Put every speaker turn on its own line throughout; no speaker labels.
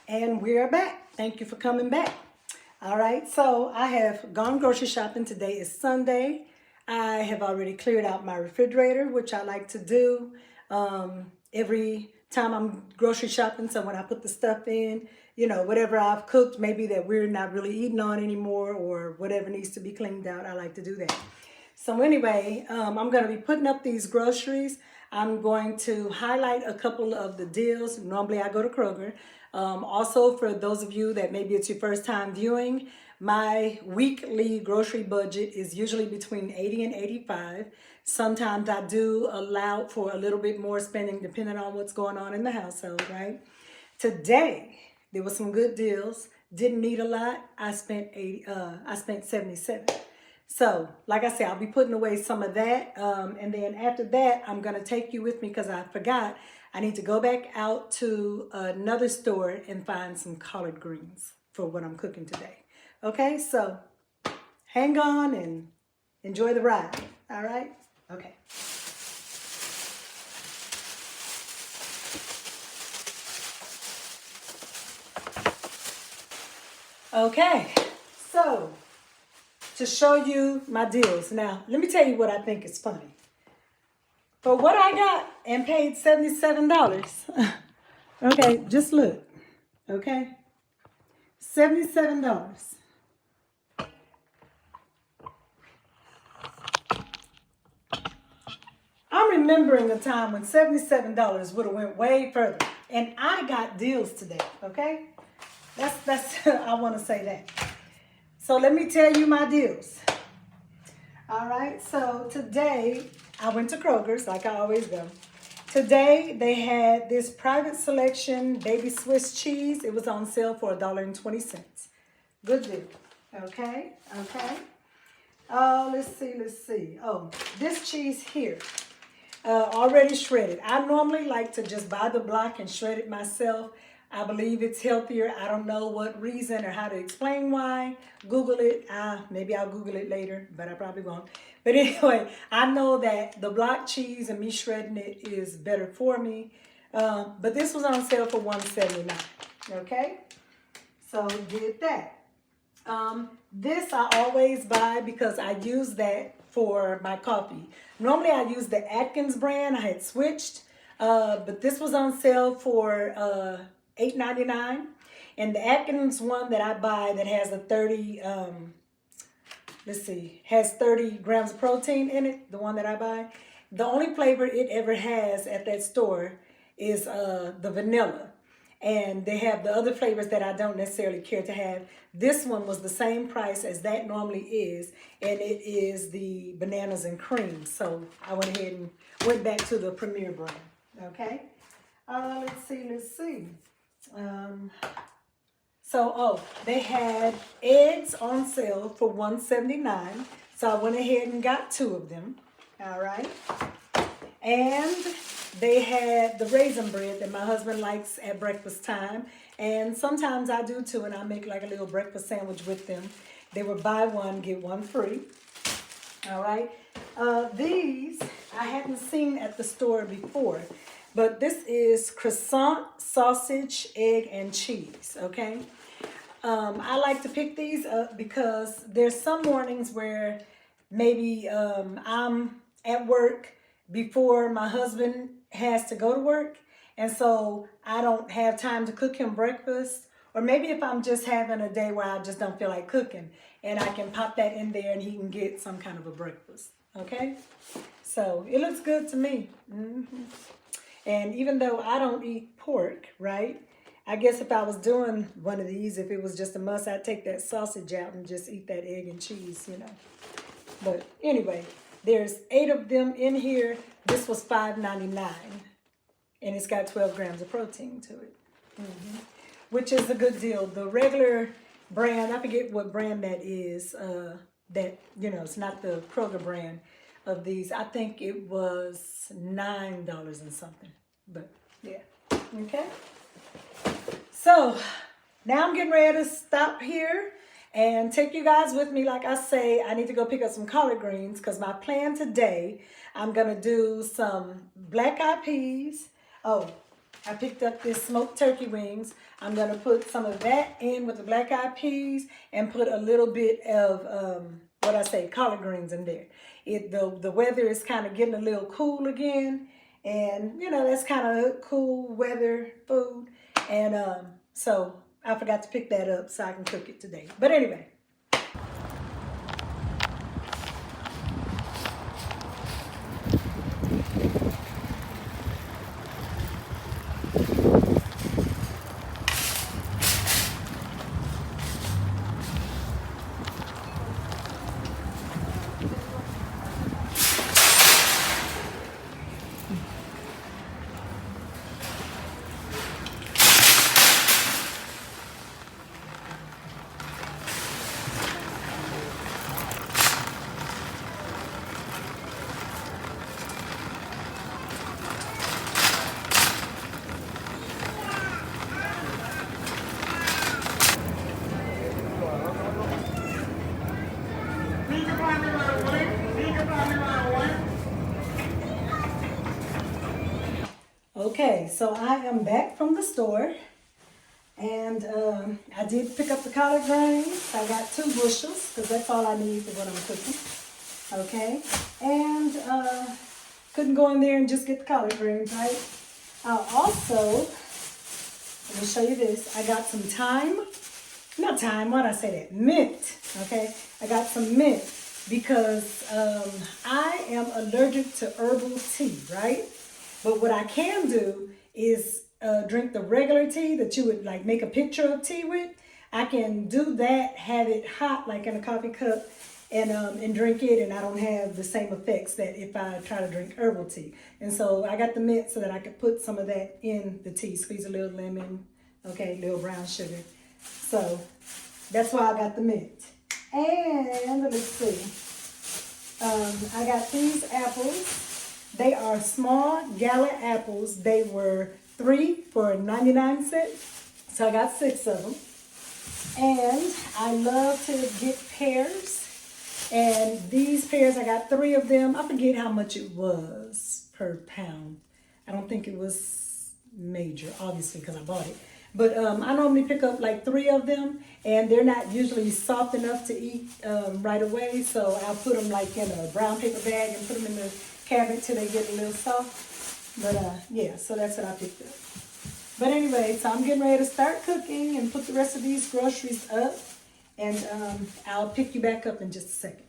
And we're back. Thank you for coming back. All right, so I have gone grocery shopping. Today is Sunday. I have already cleared out my refrigerator, which I like to do every time I'm grocery shopping. So when I put the stuff in, whatever I've cooked, maybe that we're not really eating on anymore or whatever needs to be cleaned out, I like to do that. So anyway, I'm going to be putting up these groceries. I'm going to highlight a couple of the deals. Normally I go to Kroger. Also, for those of you that maybe it's your first time viewing, my weekly grocery budget is usually between 80 and 85. Sometimes I do allow for a little bit more spending depending on what's going on in the household, right? Today, there were some good deals. Didn't need a lot. I spent 77. So, like I said, I'll be putting away some of that. And then after that, I'm going to take you with me because I forgot. I need to go back out to another store and find some collard greens for what I'm cooking today. Okay, so hang on and enjoy the ride. All right? Okay. Okay, so to show you my deals. Now, let me tell you what I think is funny. For what I got and paid $77, okay, just look, okay? $77. I'm remembering a time when $77 would have went way further. And I got deals today, okay? That's I want to say that. So let me tell you my deals. All right, so today I went to Kroger's like I always go. Today they had this private selection baby Swiss cheese. It was on sale for $1.20. Good deal. Okay. Let's see. Oh, this cheese here, already shredded. I normally like to just buy the block and shred it myself. I believe it's healthier. I don't know what reason or how to explain why. Google it. Maybe I'll Google it later, but I probably won't. But anyway, I know that the block cheese and me shredding it is better for me. But this was on sale for $1.79. Okay? So did that. This I always buy because I use that for my coffee. Normally I use the Atkins brand. I had switched. But this was on sale for $8.99, and the Atkins one that I buy that has a 30 has 30 grams of protein in it, the one that I buy, the only flavor it ever has at that store is the vanilla, and they have the other flavors that I don't necessarily care to have. This one was the same price as that normally is, and it is the bananas and cream. So I went ahead and went back to the Premier brand. Okay, let's see. They had eggs on sale for $1.79. So I went ahead and got 2 of them. All right. And they had the raisin bread that my husband likes at breakfast time. And sometimes I do too, and I make like a little breakfast sandwich with them. They were buy one, get one free. All right. These I hadn't seen at the store before. But this is croissant, sausage, egg, and cheese, okay? I like to pick these up because there's some mornings where maybe I'm at work before my husband has to go to work. And so I don't have time to cook him breakfast. Or maybe if I'm just having a day where I just don't feel like cooking. And I can pop that in there and he can get some kind of a breakfast, okay? So it looks good to me. And even though I don't eat pork, right? I guess if I was doing one of these, if it was just a must, I'd take that sausage out and just eat that egg and cheese, But anyway, there's 8 of them in here. This was $5.99. And it's got 12 grams of protein to it. Which is a good deal. The regular brand, I forget what brand that is, it's not the Kroger brand of these. I think it was $9 and something, but yeah, okay. So now I'm getting ready to stop here and take you guys with me. Like I say, I need to go pick up some collard greens because my plan today, I'm gonna do some black eyed peas. Oh, I picked up this smoked turkey wings. I'm going to put some of that in with the black eyed peas and put a little bit of, collard greens in there. The weather is kind of getting a little cool again. And, you know, that's kind of cool weather food. And so I forgot to pick that up so I can cook it today. But anyway. Okay, so I am back from the store, and I did pick up the collard greens. I got 2 bushels because that's all I need for what I'm cooking. Okay, and couldn't go in there and just get the collard greens, right? Let me show you this. I got some mint, okay? I got some mint because I am allergic to herbal tea, right? But what I can do is drink the regular tea that you would like make a picture of tea with. I can do that, have it hot like in a coffee cup, and drink it, and I don't have the same effects that if I try to drink herbal tea. And so I got the mint so that I could put some of that in the tea, squeeze a little lemon, okay, little brown sugar. So that's why I got the mint. And let's see, I got these apples. They are small gala apples. They were 3 for 99 cents. So I got 6 of them. And I love to get pears. And these pears, I got 3 of them. I forget how much it was per pound. I don't think it was major, obviously, because I bought it. But I normally pick up like 3 of them, and they're not usually soft enough to eat right away. So I'll put them like in a brown paper bag and put them in the cabinet till they get a little soft. But yeah, so that's what I picked up. But anyway, so I'm getting ready to start cooking and put the rest of these groceries up. And I'll pick you back up in just a second.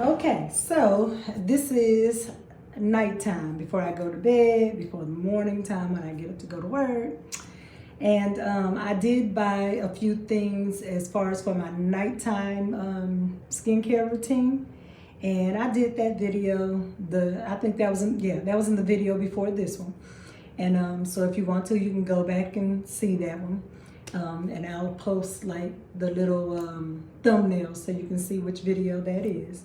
Okay, so this is nighttime before I go to bed, before the morning time when I get up to go to work. And I did buy a few things as far as for my nighttime skincare routine. And I did that video. I think that was that was in the video before this one. And so if you want to, you can go back and see that one. And I'll post like the little thumbnail so you can see which video that is.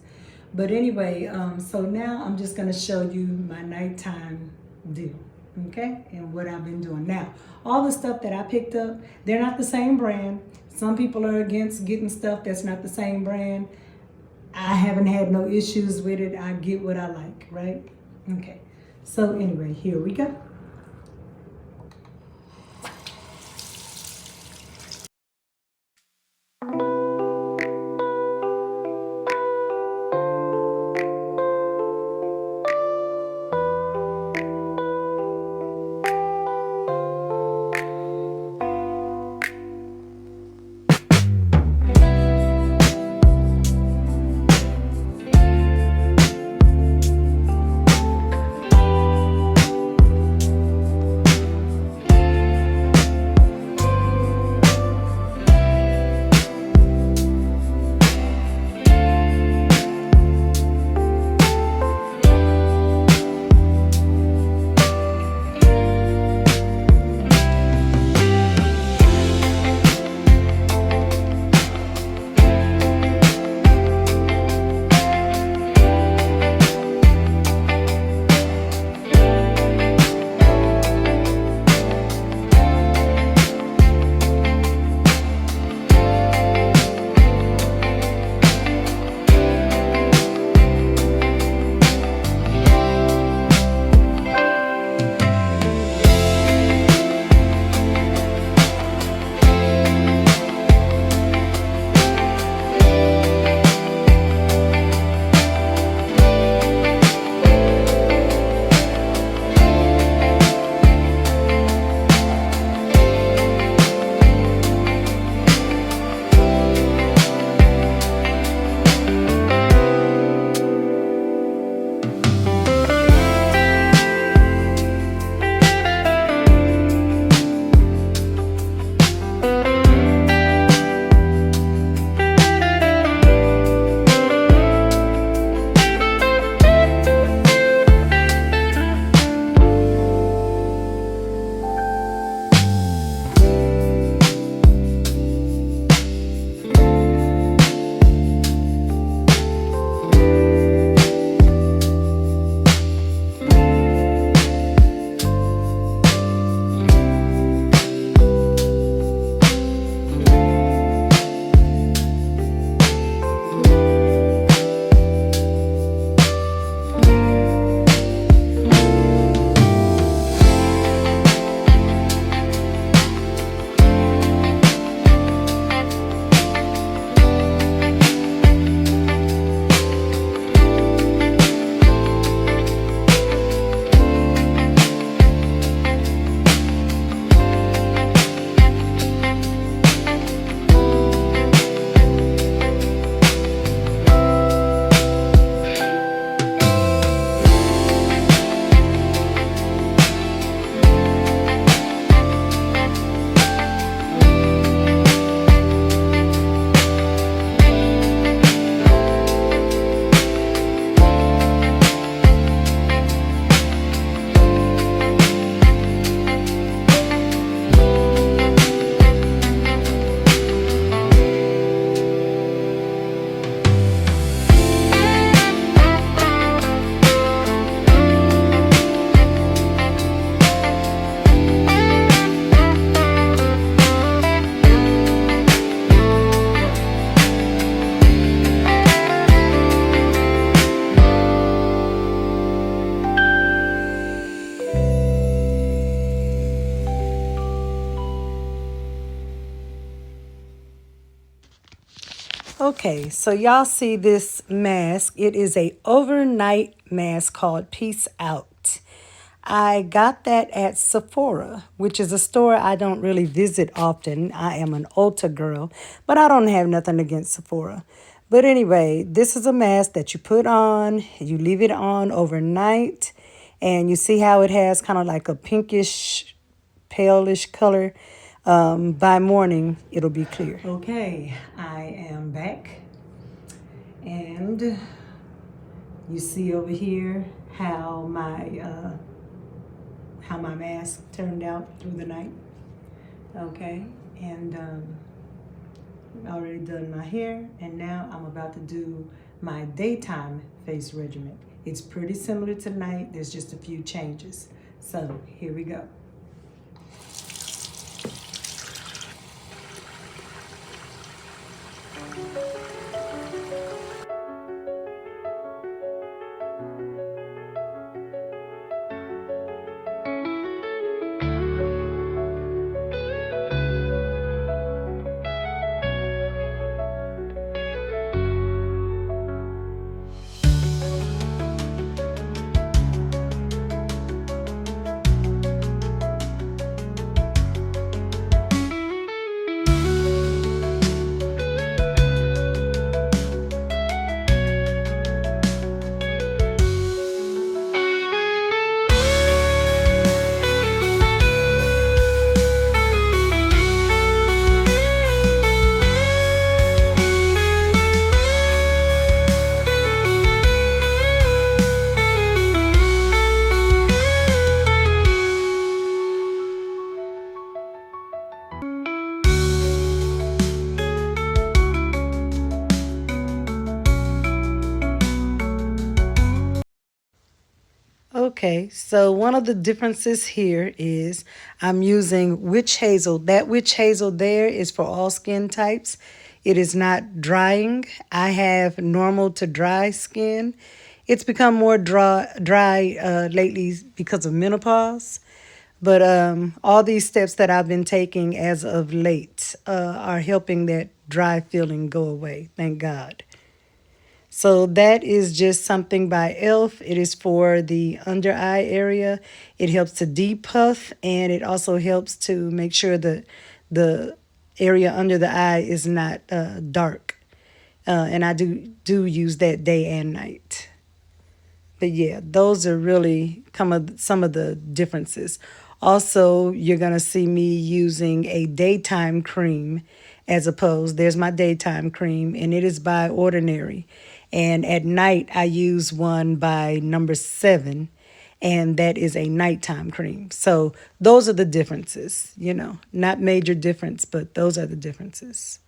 But anyway, so now I'm just gonna show you my nighttime deal, okay? And what I've been doing. Now, all the stuff that I picked up, they're not the same brand. Some people are against getting stuff that's not the same brand. I haven't had no issues with it. I get what I like, right? Okay, so anyway, here we go. Okay, so y'all see this mask. It is a overnight mask called Peace Out. I got that at Sephora, which is a store I don't really visit often. I am an Ulta girl, but I don't have nothing against Sephora. But anyway, this is a mask that you put on, you leave it on overnight, and you see how it has kind of like a pinkish, palish color. By morning, it'll be clear. Okay, I am back. And you see over here how my mask turned out through the night. Okay, and I've already done my hair, and now I'm about to do my daytime face regimen. It's pretty similar to night, there's just a few changes. So here we go. Okay, so one of the differences here is I'm using witch hazel. That witch hazel there is for all skin types. It is not drying. I have normal to dry skin. It's become more dry lately because of menopause. But all these steps that I've been taking as of late are helping that dry feeling go away. Thank God. So that is just something by e.l.f. It is for the under eye area. It helps to depuff, and it also helps to make sure that the area under the eye is not dark. And I do use that day and night. But yeah, those are really some of the differences. Also, you're going to see me using a daytime cream as opposed. There's my daytime cream, and it is by Ordinary. And at night, I use one by number 7, and that is a nighttime cream. So those are the differences, not major difference, but those are the differences.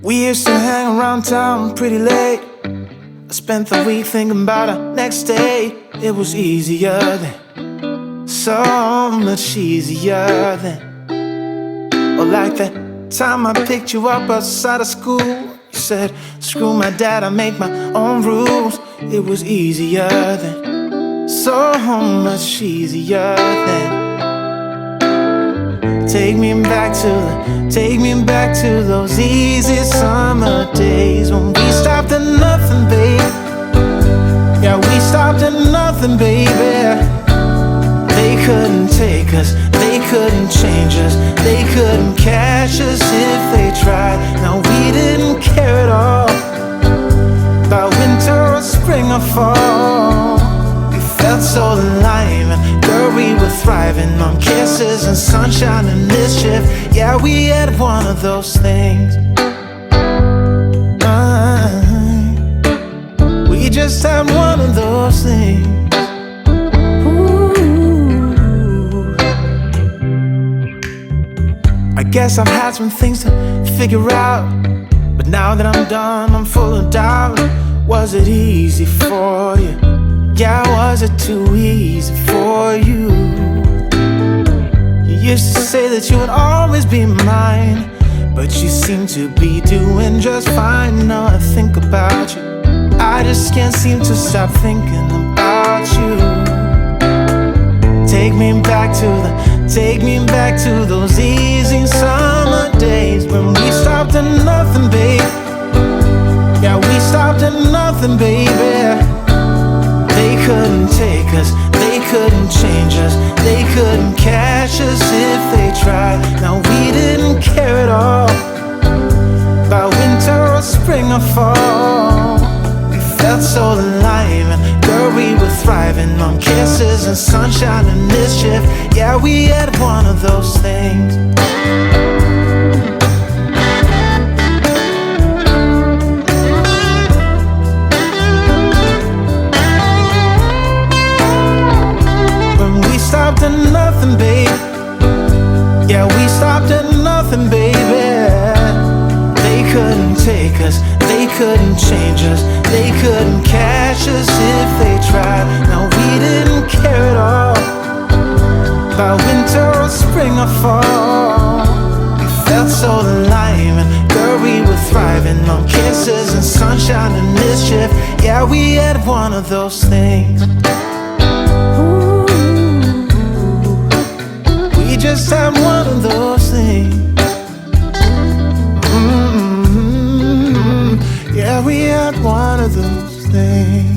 We used to hang around town pretty late. I spent the week thinking about our next day. It was easier then, so much easier then. Or like that time I picked you up outside of school. You said, screw my dad, I make my own rules. It was easier then, so much easier then. Take me back to those easy summer days when we stopped at nothing, babe. Yeah, we stopped at nothing, baby. They couldn't take us, they couldn't change us, they couldn't catch us if they tried. Now we didn't care at all about winter or spring or fall. We felt so alive, and girl, we were thriving on kisses and sunshine and mischief. Yeah, we had one of those things. We just had one of those things. Ooh. I guess I've had some things to figure out, but now that I'm done, I'm full of doubt. Was it easy for you? Yeah, was it too easy for you? You used to say that you would always be mine, but you seem to be doing just fine. Now I think about you, I just can't seem to stop thinking about you. Take me back to those easy summer days when we stopped at nothing, babe. stopped at nothing, baby. They couldn't take us, they couldn't change us, they couldn't catch us if they tried. Now we didn't care at all about winter or spring or fall. We felt so alive, and girl, we were thriving on kisses and sunshine and mischief. Yeah, we had one of those things. Stopped at nothing, baby. Yeah, we stopped at nothing, baby. They couldn't take us, they couldn't change us, they couldn't catch us if they tried. Now we didn't care at all about winter or spring or fall. We felt so alive, and girl, we were thriving on kisses and sunshine and mischief. Yeah, we had one of those things. We just had one of those things. Yeah, we had one of those things.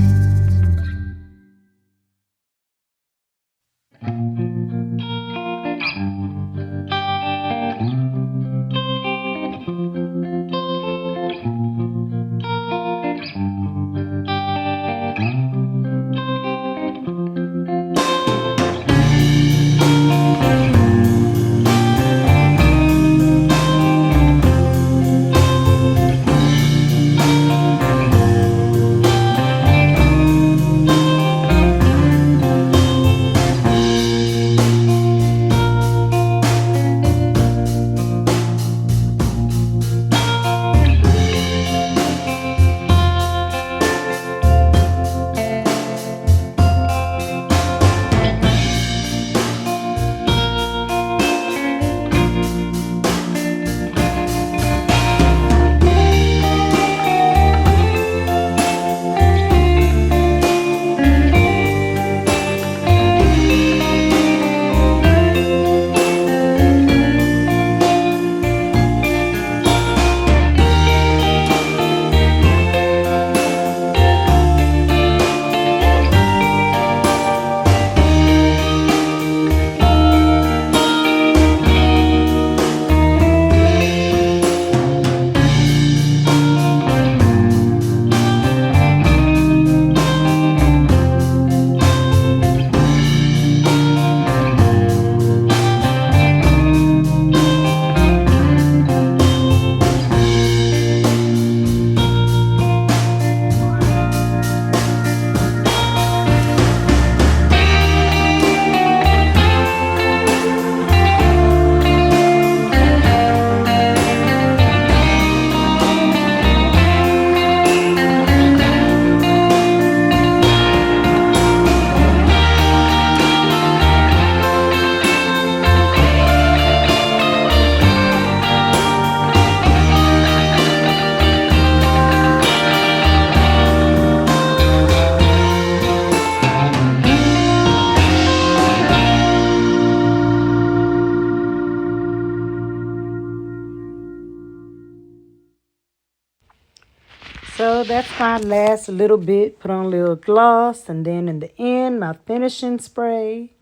So that's my last little bit. Put on a little gloss, and then in the end, my finishing spray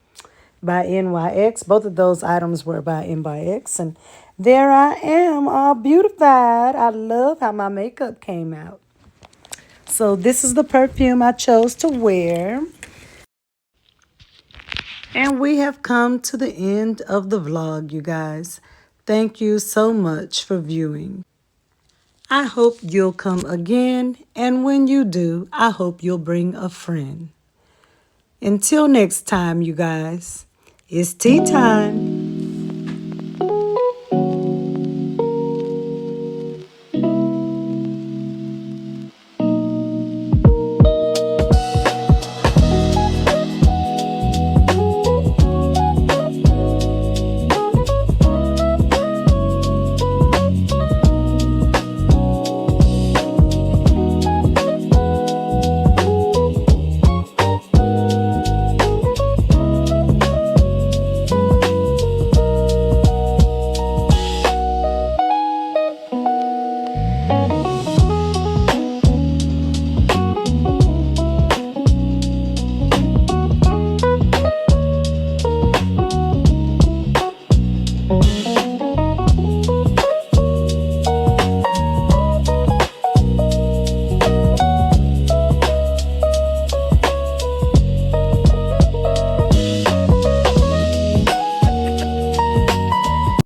by NYX. Both of those items were by NYX. And there I am, all beautified. I love how my makeup came out. So this is the perfume I chose to wear. And we have come to the end of the vlog, you guys. Thank you so much for viewing. I hope you'll come again, and when you do, I hope you'll bring a friend. Until next time, you guys, it's tea time.